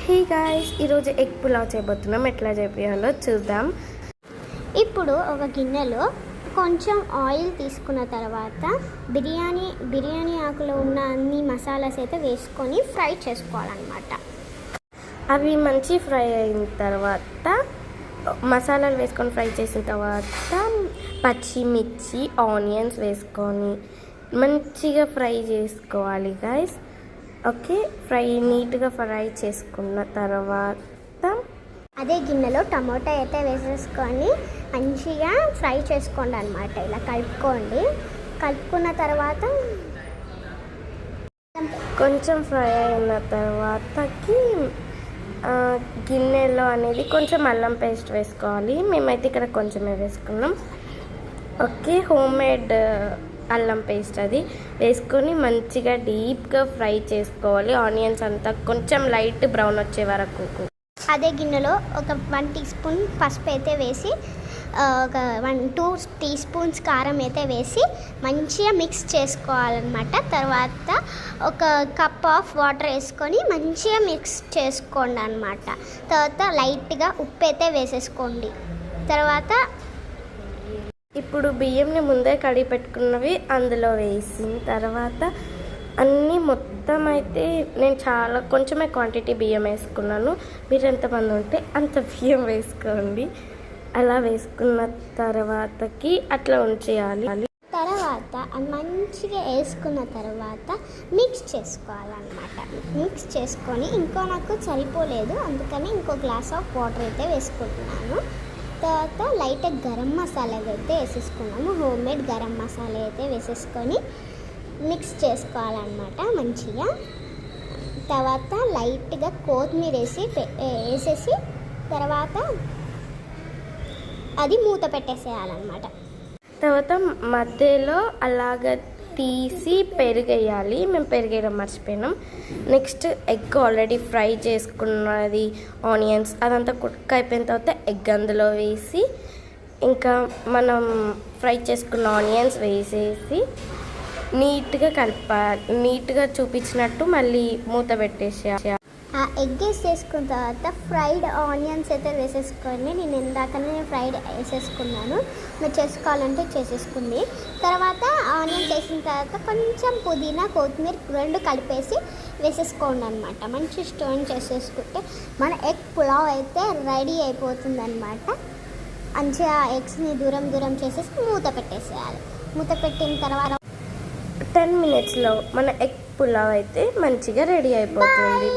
Hey guys, ఈరోజు egg pulao చేయబోతున్నాం. ఎట్లా చేయాలో చూద్దాం. ఇప్పుడు ఒక గిన్నెలో కొంచెం ఆయిల్ తీసుకున్న తర్వాత బిర్యానీ ఆకులో ఉన్న అన్ని మసాలాస్ అయితే వేసుకొని ఫ్రై చేసుకోవాలన్నమాట. అవి మంచి ఫ్రై అయిన తర్వాత మసాలాలు వేసుకొని ఫ్రై చేసిన తర్వాత పచ్చిమిర్చి ఆనియన్స్ వేసుకొని మంచిగా ఫ్రై చేసుకోవాలి గాయ్స్. ఓకే, నీట్గా ఫ్రై చేసుకున్న తర్వాత అదే గిన్నెలో టమాటా అయితే వేసేసుకొని మంచిగా ఫ్రై చేసుకోండి అనమాట. ఇలా కలుపుకున్న తర్వాత కొంచెం ఫ్రై అయిన తర్వాతకి గిన్నెలో అనేది కొంచెం అల్లం పేస్ట్ వేసుకోవాలి. మేమైతే ఇక్కడ కొంచెమే వేసుకున్నాం. ఓకే, హోమ్ మేడ్ అల్లం పేస్ట్ అది వేసుకొని మంచిగా డీప్గా ఫ్రై చేసుకోవాలి. ఆనియన్స్ అంతా కొంచెం లైట్ బ్రౌన్ వచ్చే వరకు. అదే గిన్నెలో ఒక 1 టీ స్పూన్ పసుపు అయితే వేసి ఒక 2 టీ స్పూన్స్ కారం అయితే వేసి మంచిగా మిక్స్ చేసుకోవాలన్నమాట. తర్వాత ఒక కప్ ఆఫ్ వాటర్ వేసుకొని మంచిగా మిక్స్ చేసుకోండి అన్నమాట. తర్వాత లైట్గా ఉప్పు అయితే వేసేసుకోండి. తర్వాత ఇప్పుడు బియ్యంని ముందే కడిగి పెట్టుకున్నవి అందులో వేసిన తర్వాత అన్నీ మొత్తం అయితే నేను కొంచెమే క్వాంటిటీ బియ్యం వేసుకున్నాను. మీరు ఎంతమంది ఉంటే అంత బియ్యం వేసుకోండి. అలా వేసుకున్న తర్వాతకి అట్లా ఉంచేయాలి. తర్వాత మంచిగా వేసుకున్న తర్వాత మిక్స్ చేసుకోవాలన్నమాట. మిక్స్ చేసుకొని నాకు సరిపోలేదు, అందుకని ఇంకో గ్లాస్ ఆఫ్ వాటర్ అయితే వేసుకుంటున్నాను. తర్వాత లైట్గా గరం మసాలా అయితే వేసేసుకున్నాము. హోమ్ మేడ్ గరం మసాలా అయితే వేసేసుకొని మిక్స్ చేసుకోవాలన్నమాట మంచిగా. తర్వాత లైట్గా కొత్తిమీర వేసేసి తర్వాత అది మూత పెట్టేసేయాలన్నమాట. తర్వాత మధ్యలో అలాగ తీసి పెరుగేయాలి. మేము పెరుగేయడం మర్చిపోయినాం. నెక్స్ట్ ఎగ్ ఆల్రెడీ ఫ్రై చేసుకున్నది, ఆనియన్స్ అదంతా కుక్ అయిపోయిన తర్వాత ఎగ్ అందులో వేసి ఇంకా మనం ఫ్రై చేసుకున్న ఆనియన్స్ వేసేసి నీట్గా చూపించినట్టు మళ్ళీ మూత పెట్టేసి ఆ ఎగ్ వేసేసుకున్న తర్వాత ఫ్రైడ్ ఆనియన్స్ అయితే వేసేసుకొని నేను ఇందాకనే ఫ్రైడ్ వేసేసుకున్నాను. మీరు చేసుకోవాలంటే చేసేసుకుంది. తర్వాత ఆనియన్స్ వేసిన తర్వాత కొంచెం పుదీనా కొత్తిమీర 2 కలిపేసి వేసేసుకోండి అనమాట. మంచి స్టోన్ చేసేసుకుంటే మన ఎగ్ పులావ్ అయితే రెడీ అయిపోతుంది అనమాట. మంచిగా ఎగ్స్ని దూరం చేసేసి మూత పెట్టేసేయాలి. మూత పెట్టిన తర్వాత 10 minutesలో మన ఎగ్ పులావ్ అయితే మంచిగా రెడీ అయిపోతుంది.